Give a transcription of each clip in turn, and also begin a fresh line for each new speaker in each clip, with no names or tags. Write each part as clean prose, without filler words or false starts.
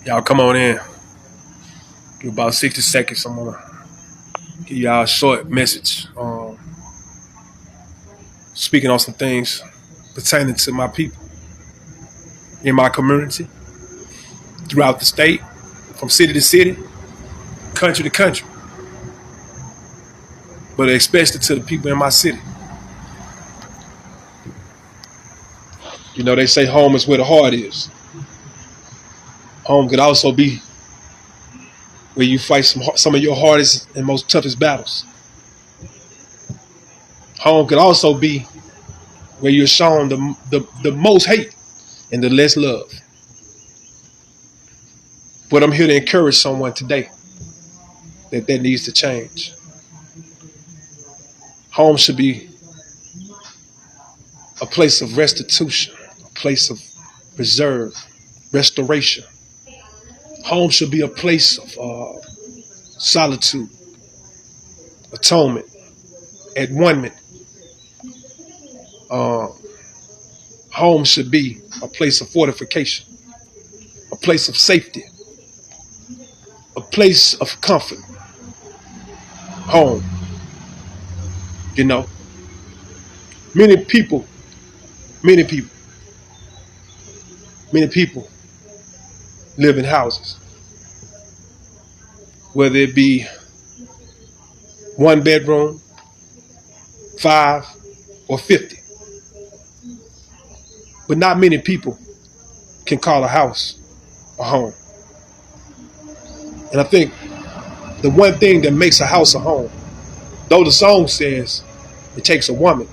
Y'all come on in. Give about 60 seconds. I'm gonna give y'all a short message. Speaking on some things pertaining to my people in my community, throughout the state, from city to city, country to country, but especially to the people in my city. You know, they say home is where the heart is. Home could also be where you fight some of your hardest and most toughest battles. Home could also be where you're shown the most hate and the less love. But I'm here to encourage someone today that needs to change. Home should be a place of restitution, a place of preserve, restoration. Home should be a place of solitude, atonement, adornment. Home should be a place of fortification, a place of safety, a place of comfort. Home. You know, many people live in houses, whether it be 1 bedroom, 5, or 50. But not many people can call a house a home. And I think the one thing that makes a house a home, though the song says it takes a woman,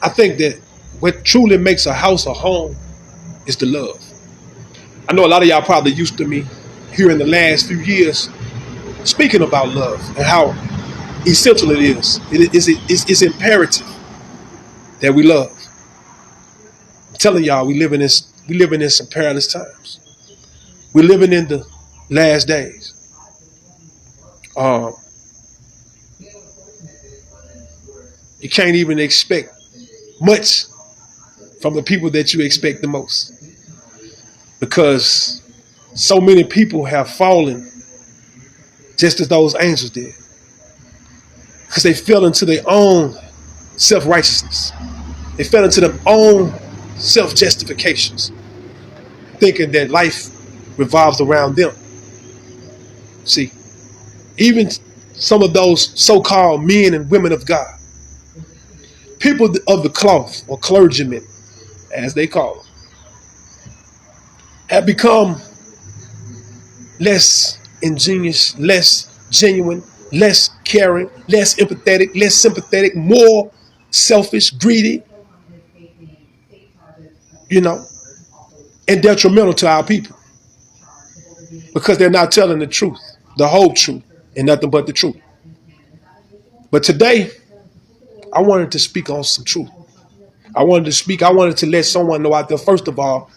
I think that what truly makes a house a home is the love. I know a lot of y'all probably used to me here in the last few years speaking about love and how essential it is. It's imperative that we love. I'm telling y'all, we living in some perilous times. We're living in the last days. You can't even expect much from the people that you expect the most, because so many people have fallen just as those angels did, because they fell into their own self-righteousness. They fell into their own self-justifications, thinking that life revolves around them. See, even some of those so-called men and women of God, people of the cloth, or clergymen, as they call them, have become less ingenious, less genuine, less caring, less empathetic, less sympathetic, more selfish, greedy, and detrimental to our people, because they're not telling the truth, the whole truth, and nothing but the truth. But today, I wanted to speak on some truth. I wanted to let someone know out there, first of all,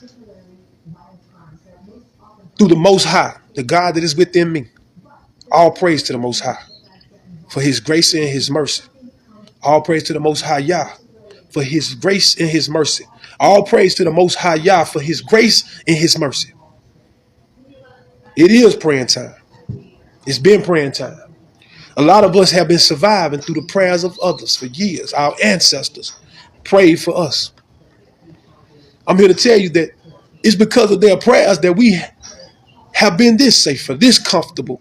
through the Most High, the God that is within me. All praise to the Most High for his grace and his mercy. All praise to the Most High Yah for his grace and his mercy. All praise to the Most High Yah for his grace and his mercy. It is praying time. It's been praying time. A lot of us have been surviving through the prayers of others for years. Our ancestors prayed for us. I'm here to tell you that it's because of their prayers that we have been this safer, this comfortable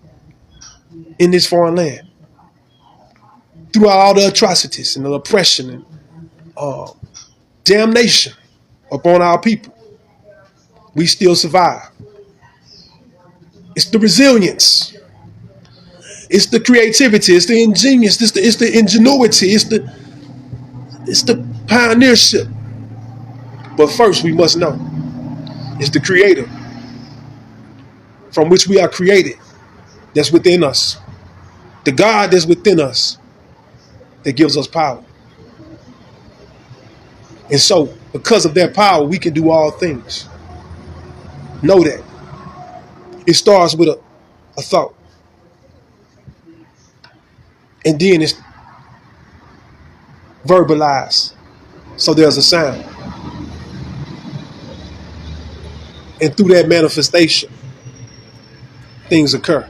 in this foreign land. Throughout all the atrocities and the oppression and damnation upon our people, we still survive. It's the resilience. It's the creativity. It's the ingenious. It's the ingenuity. It's the pioneership. But first, we must know it's the Creator from which we are created that's within us. The God that's within us that gives us power. And so, because of that power, we can do all things. Know that. It starts with a thought. and then it's verbalized. So there's a sound. And through that manifestation, things occur.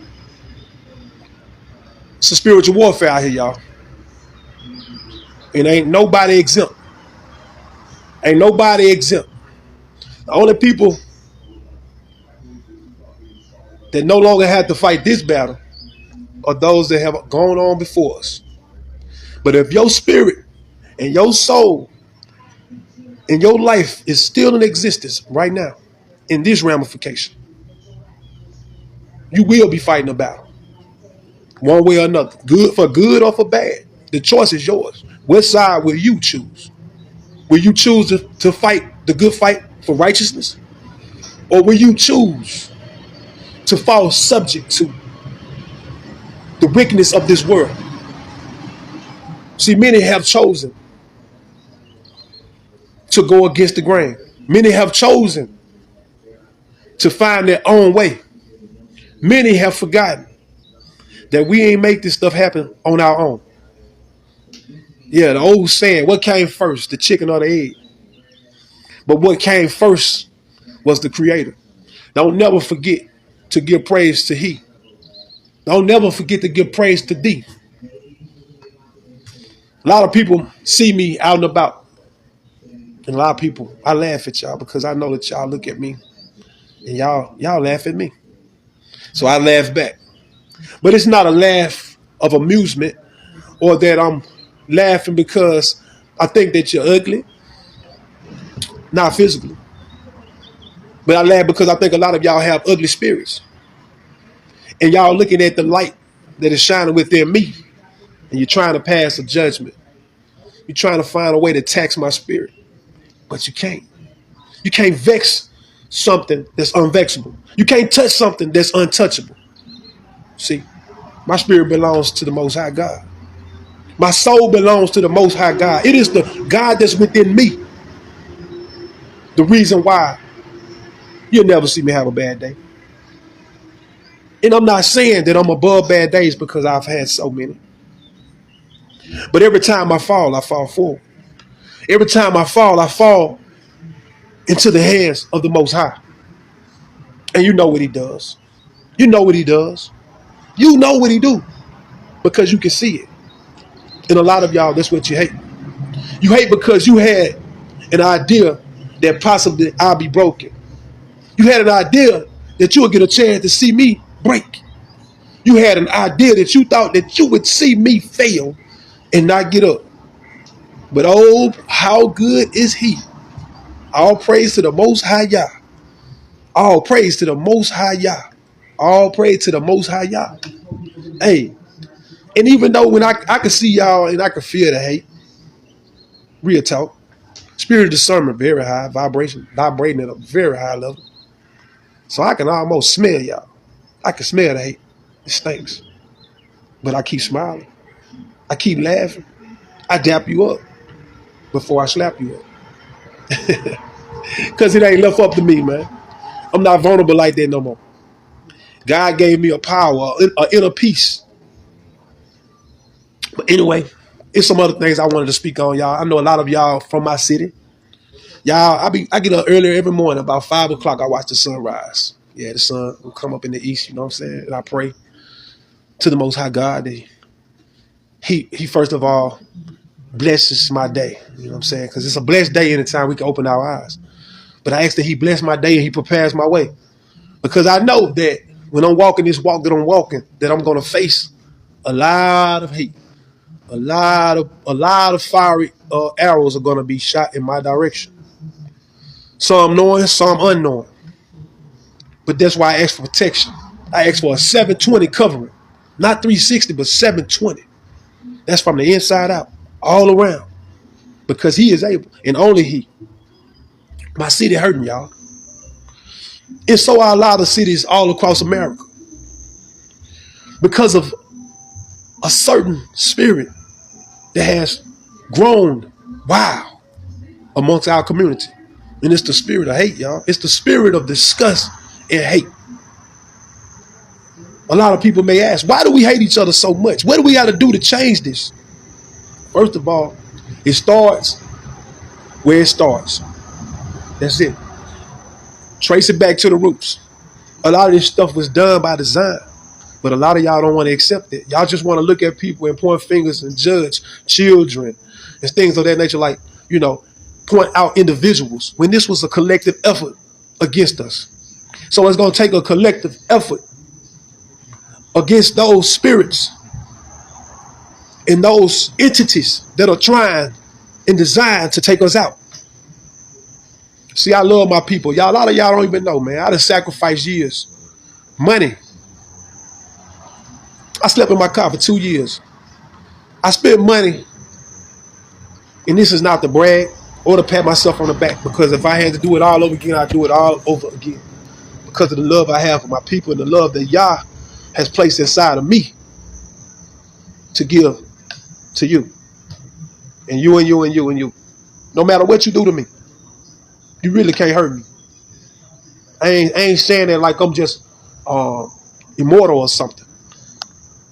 It's a spiritual warfare out here, y'all. And ain't nobody exempt. Ain't nobody exempt. The only people that no longer have to fight this battle are those that have gone on before us. But if your spirit and your soul and your life is still in existence right now, in this ramification, you will be fighting a battle. One way or another. Good or for bad. The choice is yours. What side will you choose? Will you choose to fight the good fight for righteousness? Or will you choose to fall subject to the wickedness of this world? See, many have chosen to go against the grain. Many have chosen to find their own way. Many have forgotten that we ain't make this stuff happen on our own. Yeah, the old saying, what came first, the chicken or the egg? But what came first was the Creator. Don't never forget to give praise to He. Don't never forget to give praise to Thee. A lot of people see me out and about. And a lot of people, I laugh at y'all because I know that y'all look at me and y'all laugh at me. So I laugh back. But it's not a laugh of amusement or that I'm laughing because I think that you're ugly. Not physically. But I laugh because I think a lot of y'all have ugly spirits. And y'all looking at the light that is shining within me. And you're trying to pass a judgment. You're trying to find a way to tax my spirit. But you can't. You can't vex something that's unvexable. You can't touch something that's untouchable. See, my spirit belongs to the Most High God. My soul belongs to the Most High God. It is the God that's within me. The reason why you'll never see me have a bad day. And I'm not saying that I'm above bad days because I've had so many. But every time I fall forward. Every time I fall into the hands of the Most High. And you know what He does. You know what He does. You know what He do. Because you can see it. And a lot of y'all, that's what you hate. You hate because you had an idea that possibly I'll be broken. You had an idea that you would get a chance to see me break. You had an idea that you thought that you would see me fail and not get up. But oh, how good is He? All praise to the Most High Yah. All praise to the Most High Yah. All praise to the Most High Yah. Hey, and even though when I can see y'all and I can feel the hate, real talk, spirit of discernment very high, vibrating at a very high level. So I can almost smell y'all. I can smell the hate. It stinks. But I keep smiling. I keep laughing. I dap you up before I slap you up. Because it ain't left up to me, man. I'm not vulnerable like that no more. God gave me a power, an inner peace. But anyway, it's some other things I wanted to speak on, y'all. I know a lot of y'all from my city. Y'all, I get up earlier every morning, about 5 o'clock, I watch the sun rise. Yeah, the sun will come up in the east, you know what I'm saying? And I pray to the Most High God that He first of all blesses my day. You know what I'm saying? Because it's a blessed day anytime we can open our eyes. But I ask that He bless my day and He prepares my way. Because I know that when I'm walking this walk that I'm walking, that I'm going to face a lot of hate. A lot of fiery arrows are going to be shot in my direction. Some knowing, some unknowing. But that's why I ask for protection. I ask for a 720 covering. Not 360, but 720. That's from the inside out, all around. Because He is able, and only He. My city hurting, y'all. And so are a lot of cities all across America. Because of a certain spirit that has grown wild amongst our community. And it's the spirit of hate, y'all. It's the spirit of disgust and hate. A lot of people may ask, why do we hate each other so much? What do we got to do to change this? First of all, it starts where it starts. That's it. Trace it back to the roots. A lot of this stuff was done by design, but a lot of y'all don't want to accept it. Y'all just want to look at people and point fingers and judge children and things of that nature, like, point out individuals when this was a collective effort against us. So it's going to take a collective effort against those spirits and those entities that are trying and designed to take us out. See, I love my people. Y'all, a lot of y'all don't even know, man. I done sacrificed years, money. I slept in my car for 2 years. I spent money, and this is not to brag or to pat myself on the back, because if I had to do it all over again, I'd do it all over again, because of the love I have for my people and the love that Yah has placed inside of me to give to you. And you and you and you and you. No matter what you do to me, you really can't hurt me. I ain't saying that like I'm just immortal or something.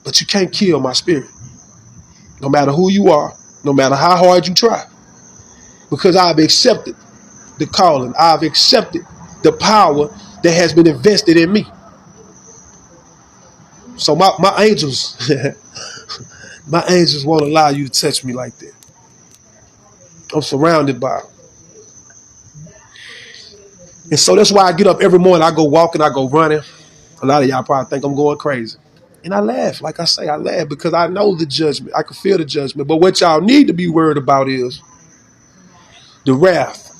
But you can't kill my spirit. No matter who you are, no matter how hard you try. Because I've accepted the calling. I've accepted the power that has been invested in me. So my angels, my angels won't allow you to touch me like that. I'm surrounded by them. And so that's why I get up every morning. I go walking, I go running. A lot of y'all probably think I'm going crazy. And I laugh. Like I say, I laugh because I know the judgment. I can feel the judgment. But what y'all need to be worried about is the wrath,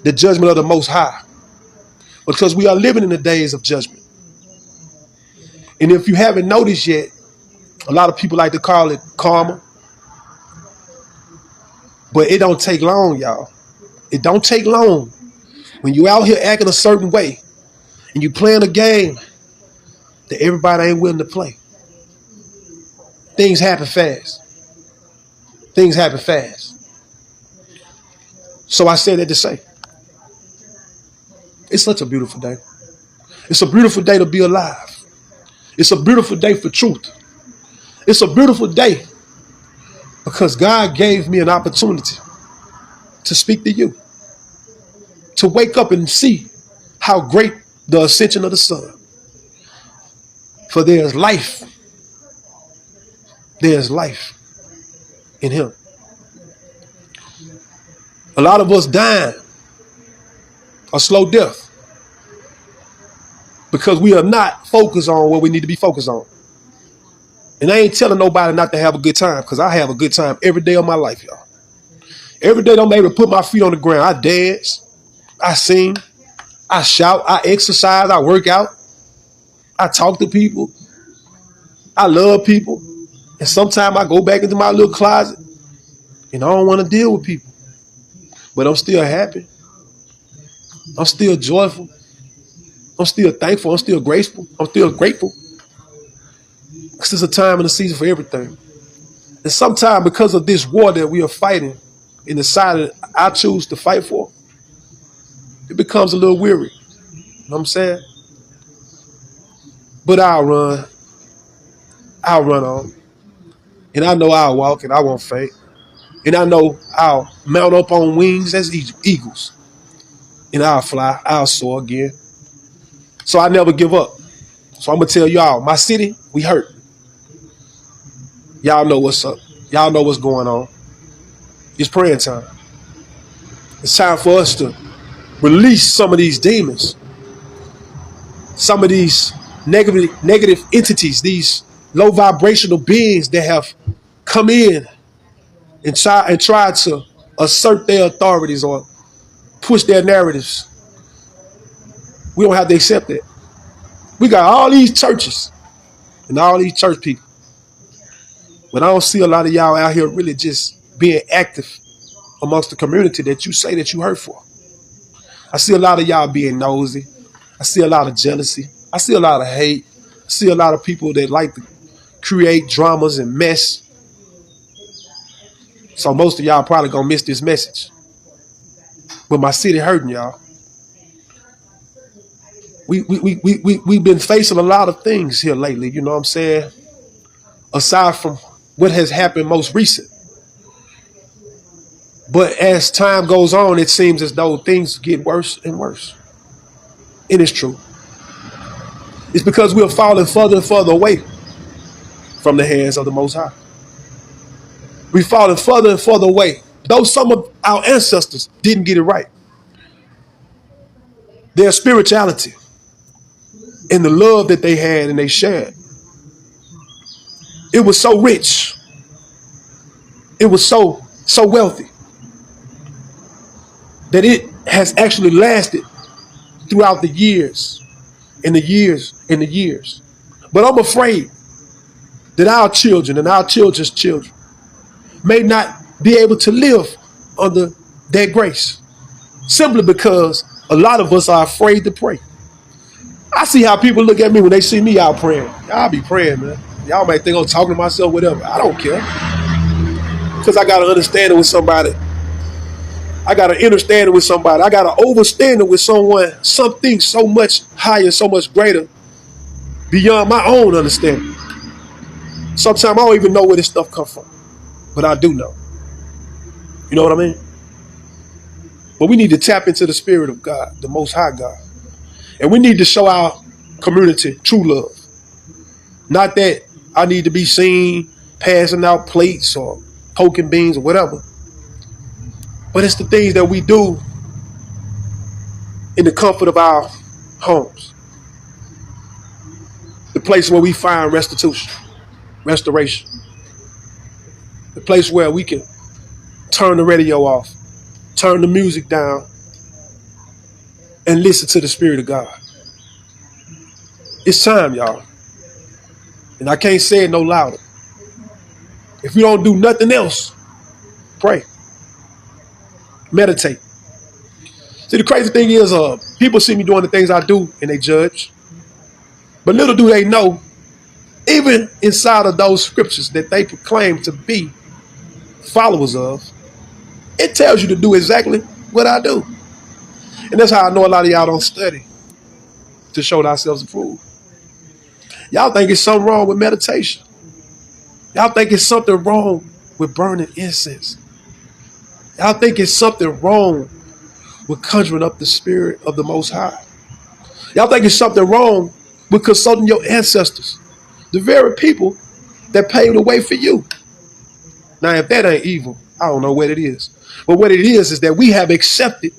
the judgment of the Most High. Because we are living in the days of judgment. And if you haven't noticed yet, a lot of people like to call it karma. But it don't take long, y'all. It don't take long. When you out here acting a certain way and you playing a game that everybody ain't willing to play, things happen fast. Things happen fast. So I said that to say, it's such a beautiful day. It's a beautiful day to be alive. It's a beautiful day for truth. It's a beautiful day because God gave me an opportunity to speak to you, to wake up and see how great the ascension of the sun. For there's life. There's life in him. A lot of us dying a slow death because we are not focused on what we need to be focused on. And I ain't telling nobody not to have a good time, because I have a good time every day of my life, y'all. Every day I'm able to put my feet on the ground. I dance, I sing, I shout, I exercise, I work out, I talk to people, I love people. And sometimes I go back into my little closet and I don't want to deal with people. But I'm still happy. I'm still joyful. I'm still thankful. I'm still graceful. I'm still grateful. Because there's a time and a season for everything. And sometimes because of this war that we are fighting in the side that I choose to fight for, it becomes a little weary. You know what I'm saying? But I'll run. I'll run on. And I know I'll walk and I won't faint. And I know I'll mount up on wings as eagles. And I'll fly. I'll soar again. So I never give up. So I'm going to tell y'all, my city, we hurt. Y'all know what's up. Y'all know what's going on. It's praying time. It's time for us to release some of these demons, some of these negative entities, these low vibrational beings that have come in and tried to assert their authorities or push their narratives. We don't have to accept it. We got all these churches and all these church people, but I don't see a lot of y'all out here really just being active amongst the community that you say that you hurt for. I see a lot of y'all being nosy. I see a lot of jealousy. I see a lot of hate. I see a lot of people that like to create dramas and mess. So most of y'all probably gonna miss this message. But my city hurting, y'all. We've been facing a lot of things here lately, you know what I'm saying? Aside from what has happened most recent. But as time goes on, it seems as though things get worse and worse. And it's true. It's because we're falling further and further away from the hands of the Most High. We're falling further and further away. Though some of our ancestors didn't get it right. Their spirituality and the love that they had and they shared, it was so rich. It was so wealthy that it has actually lasted throughout the years and the years and the years. But I'm afraid that our children and our children's children may not be able to live under that grace simply because a lot of us are afraid to pray. I see how people look at me when they see me out praying. Y'all be praying, man. Y'all might think I'm talking to myself, whatever. I don't care. Because I got to understand it with somebody. I got to understand it with somebody. I got to understand it with someone, something so much higher, so much greater, beyond my own understanding. Sometimes I don't even know where this stuff comes from. But I do know. You know what I mean? But we need to tap into the Spirit of God, the Most High God. And we need to show our community true love. Not that I need to be seen passing out plates or poking beans or whatever. But it's the things that we do in the comfort of our homes. The place where we find restoration. The place where we can turn the radio off, turn the music down, and listen to the Spirit of God. It's time, y'all. And I can't say it no louder. If you don't do nothing else, pray. Meditate. See, the crazy thing is, people see me doing the things I do and they judge. But little do they know, even inside of those scriptures that they proclaim to be followers of, it tells you to do exactly what I do. And that's how I know a lot of y'all don't study to show ourselves approved. Y'all think it's something wrong with meditation. Y'all think it's something wrong with burning incense. Y'all think it's something wrong with conjuring up the Spirit of the Most High. Y'all think it's something wrong with consulting your ancestors, the very people that paved the way for you. Now, if that ain't evil, I don't know what it is. But what it is that we have accepted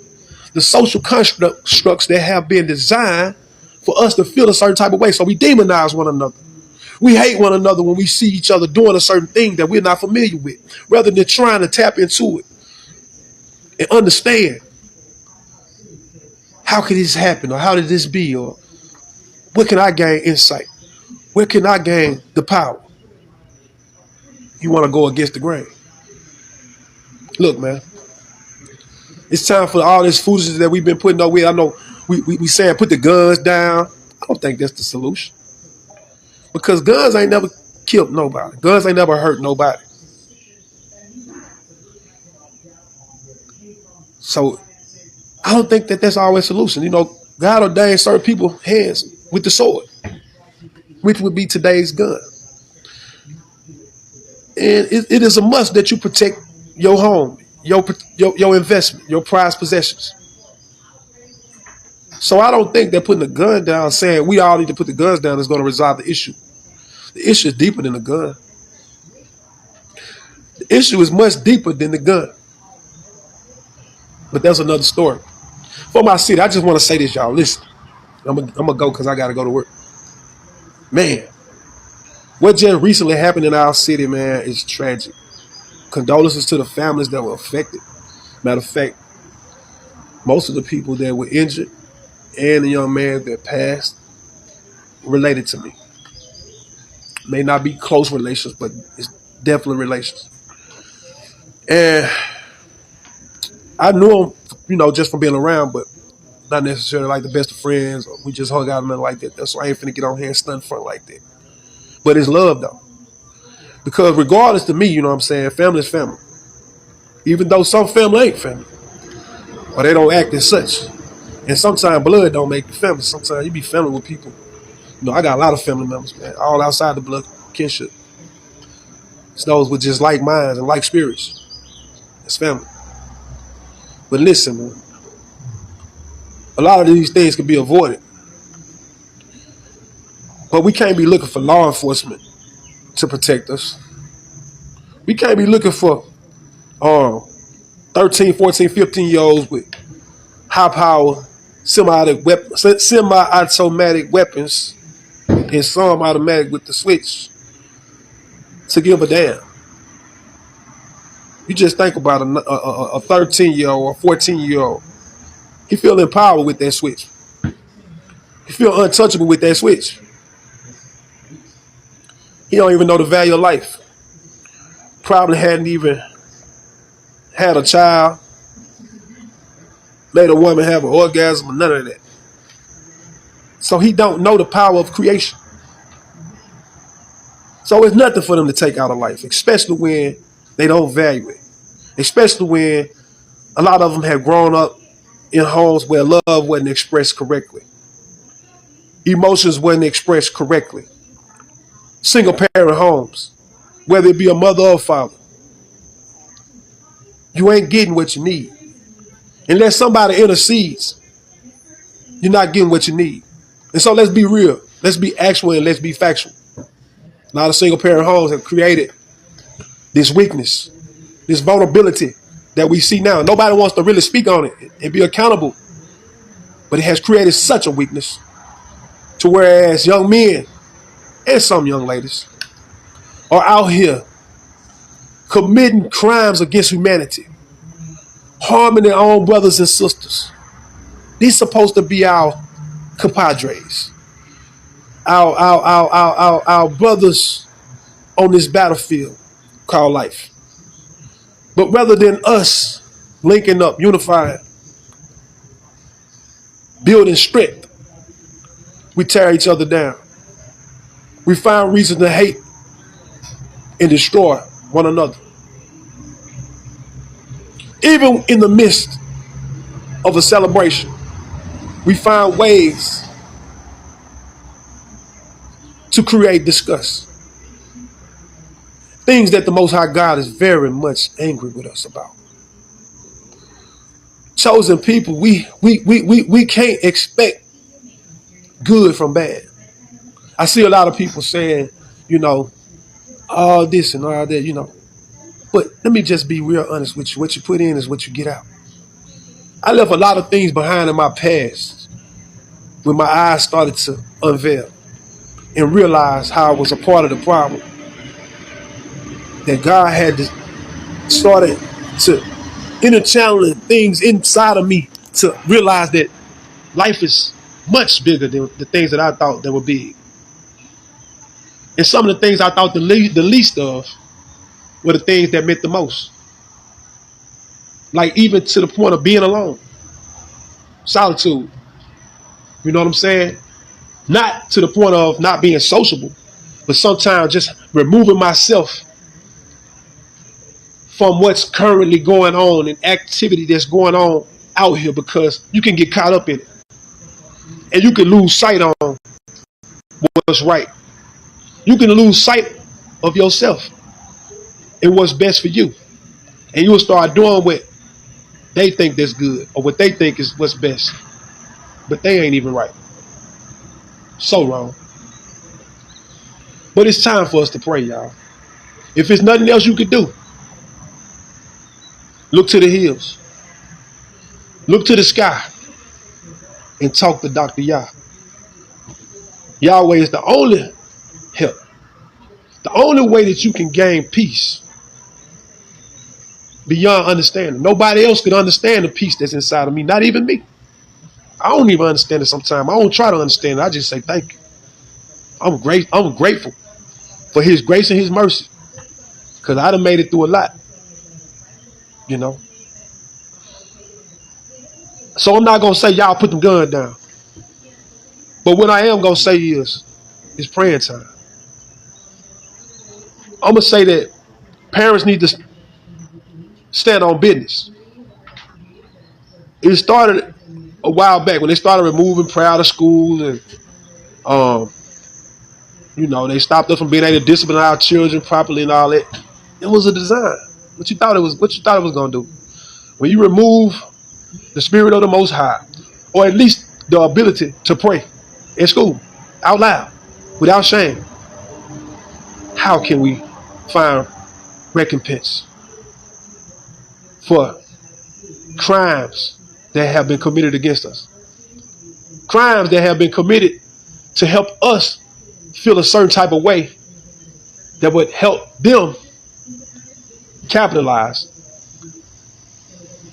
the social constructs that have been designed for us to feel a certain type of way. So we demonize one another. We hate one another when we see each other doing a certain thing that we're not familiar with, rather than trying to tap into it and understand how could this happen, or how did this be, or where can I gain insight? Where can I gain the power? You want to go against the grain. Look, man, it's time for all this foolishness that we've been putting up with. I know we saying put the guns down. I don't think that's the solution. Because guns ain't never killed nobody. Guns ain't never hurt nobody. So I don't think that that's always a solution. You know, God ordained certain people's hands with the sword, which would be today's gun. And it is a must that you protect your home, your investment, your prized possessions. So I don't think that putting the gun down, saying we all need to put the guns down, is going to resolve the issue. The issue is deeper than the gun. The issue is much deeper than the gun. But that's another story. For my city, I just want to say this, y'all. Listen, I'm going to go because I got to go to work. Man, what just recently happened in our city, man, is tragic. Condolences to the families that were affected. Matter of fact, most of the people that were injured and the young man that passed related to me. May not be close relations, but it's definitely relations. And I knew him, you know, just from being around, but not necessarily like the best of friends. Or we just hung out and nothing like that. That's why I ain't finna get on here and stunt front like that. But it's love, though. Because regardless to me, you know what I'm saying, family is family. Even though some family ain't family, or they don't act as such. And sometimes blood don't make you family. Sometimes you be family with people. I got a lot of family members, man, all outside the blood kinship. It's those with just like minds and like spirits. It's family. But listen, man, a lot of these things can be avoided. But we can't be looking for law enforcement to protect us. We can't be looking for 13, 14, 15-year-olds with high power semi-automatic weapons and some automatic with the switch to give a damn. You just think about a 13-year-old or 14-year-old. He feel empowered with that switch. He feel untouchable with that switch. He don't even know the value of life. Probably hadn't even had a child, made a woman have an orgasm, or none of that. So he don't know the power of creation. So it's nothing for them to take out of life, especially when they don't value it. Especially when a lot of them have grown up in homes where love wasn't expressed correctly. Emotions wasn't expressed correctly. Single parent homes, whether it be a mother or father. You ain't getting what you need. Unless somebody intercedes, you're not getting what you need. And so let's be real. Let's be actual and let's be factual. A lot of single parent homes have created this weakness, this vulnerability that we see now. Nobody wants to really speak on it and be accountable. But it has created such a weakness to whereas young men and some young ladies are out here committing crimes against humanity, harming their own brothers and sisters. These supposed to be our compadres, our brothers on this battlefield called life. But rather than us linking up, unifying, building strength, we tear each other down. We find reason to hate and destroy one another. Even in the midst of a celebration, we find ways to create disgust. Things that the Most High God is very much angry with us about. Chosen people, we can't expect good from bad. I see a lot of people saying, all this and all that, But let me just be real honest with you. What you put in is what you get out. I left a lot of things behind in my past when my eyes started to unveil and realize how I was a part of the problem. That God had started to interchannel things inside of me to realize that life is much bigger than the things that I thought that were big. And some of the things I thought the least of were the things that meant the most. Like even to the point of being alone. Solitude. You know what I'm saying? Not to the point of not being sociable, but sometimes just removing myself from what's currently going on and activity that's going on out here because you can get caught up in it. And you can lose sight on what's right. You can lose sight of yourself and what's best for you. And you'll start doing what they think that's good or what they think is what's best. But they ain't even right. So wrong. But it's time for us to pray, y'all. If there's nothing else you could do, look to the hills. Look to the sky and talk to Dr. Yah. Yahweh is the only help. The only way that you can gain peace beyond understanding. Nobody else can understand the peace that's inside of me, not even me. I don't even understand it sometimes. I don't try to understand it. I just say thank you. I'm grateful for his grace and his mercy because I done made it through a lot. So I'm not going to say y'all put them guns down. But what I am going to say is it's praying time. I'm going to say that parents need to stand on business. It started a while back when they started removing prayer out of schools and um, they stopped us from being able to discipline our children properly and all that. It was a design. What you thought it was gonna do. When you remove the spirit of the Most High, or at least the ability to pray in school, out loud, without shame, how can we find recompense for crimes that have been committed against us? Crimes that have been committed to help us feel a certain type of way that would help them capitalize,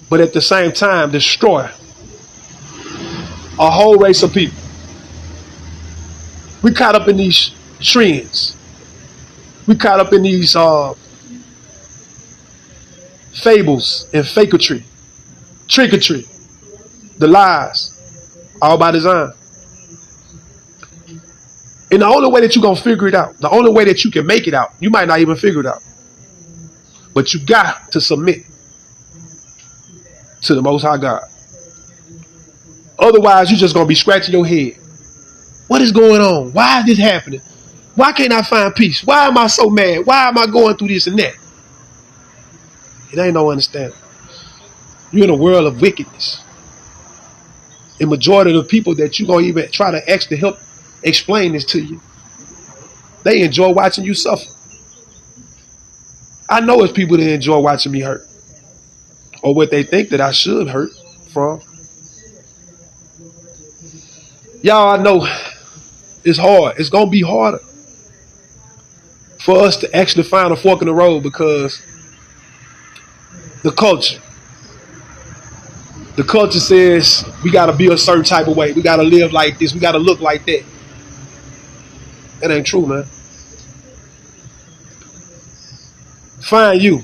but at the same time destroy a whole race of people. We caught up in these trends. We caught up in these fables and fakery, trickery, the lies, all by design. And the only way that you're going to figure it out, the only way that you can make it out, you might not even figure it out, but you got to submit to the Most High God. Otherwise, you're just going to be scratching your head. What is going on? Why is this happening? Why can't I find peace? Why am I so mad? Why am I going through this and that? It ain't no understanding. You're in a world of wickedness. The majority of the people that you're going to even try to actually help explain this to you, they enjoy watching you suffer. I know it's people that enjoy watching me hurt, or what they think that I should hurt from. Y'all, I know it's hard. It's going to be harder for us to actually find a fork in the road, because the culture says we got to be a certain type of way. We got to live like this. We got to look like that. That ain't true, man. Find you.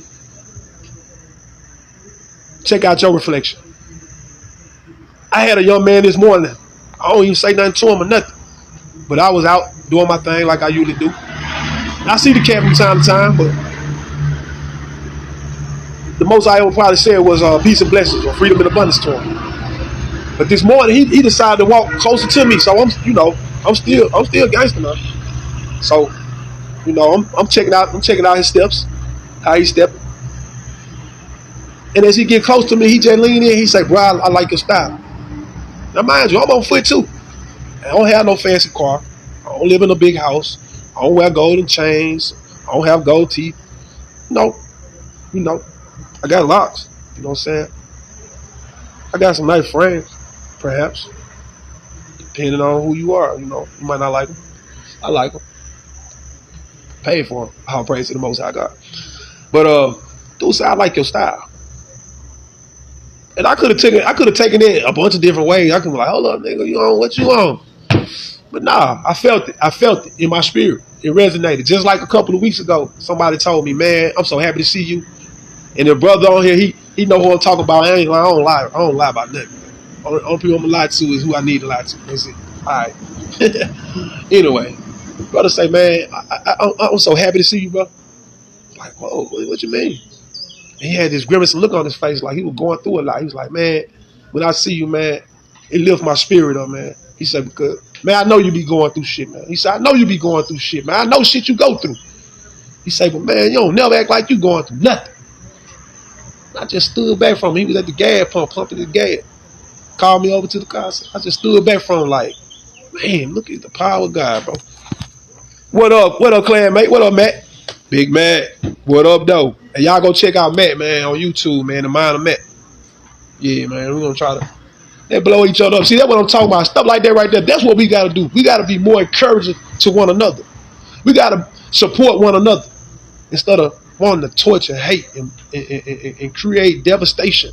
Check out your reflection. I had a young man this morning. I don't even say nothing to him or nothing, but I was out doing my thing like I usually do. I see the cat from time to time, but the most I ever probably said was peace and blessings or freedom and abundance to him. But this morning he decided to walk closer to me, so I'm still gangster now. So I'm checking out his steps, how he's stepping. And as he get close to me, he just lean in. He say, "Bro, I like your style." Now, mind you, I'm on foot too. I don't have no fancy car. I don't live in a big house. I don't wear golden chains. I don't have gold teeth. No, I got locks. You know what I'm saying? I got some nice friends, perhaps, depending on who you are. You might not like them. I like them. Pay for them. All praise to the Most High God. But dude said, "I like your style." And I could have taken it a bunch of different ways. I could be like, "Hold up, nigga, you on what you on?" But nah, I felt it in my spirit. It resonated. Just like a couple of weeks ago, somebody told me, "Man, I'm so happy to see you." And the brother on here, he know who I'm talking about. I don't lie about nothing. Only people I'm gonna lie to is who I need to lie to. That's it. All right. Anyway, brother say, "Man, I'm so happy to see you, bro." Like, whoa, what you mean? And he had this grimace look on his face, like he was going through a lot. He was like, "Man, when I see you, man, it lifts my spirit up, man." He said, "Because, man, I know you be going through shit, man." He said, "I know you be going through shit, man. I know shit you go through." He said, "But, man, you don't never act like you going through nothing." I just stood back from him. He was at the gas pump, pumping his gas. Called me over to the car. I just stood back from him like, man, look at the power of God, bro. What up, clan mate? What up, Matt? Big Matt. What up, though? And y'all go check out Matt, man, on YouTube, man, the Mind of Matt. Yeah, man, we're going to try to blow each other up. See, that's what I'm talking about. Stuff like that right there. That's what we got to do. We got to be more encouraging to one another. We got to support one another instead of wanting to torture, hate, and create devastation.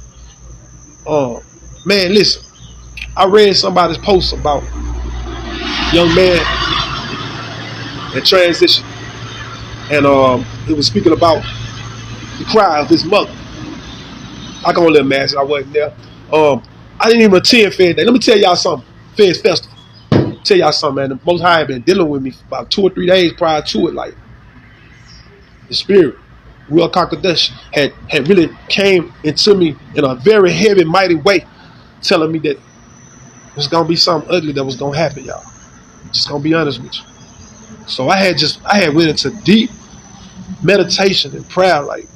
Man, listen. I read somebody's post about a young man that transitioned. And it was speaking about the cry of his mother. I can only imagine. I wasn't there. I didn't even attend Fed Day. Let me tell y'all something. Fed's Festival. Tell y'all something, man. The Most High had been dealing with me for about 2 or 3 days prior to it. Like, the spirit, Ruach HaKodesh, had really came into me in a very heavy, mighty way, telling me that It was gonna be something ugly that was gonna happen, y'all. Just gonna be honest with you. So I had went into deep meditation and prayer, like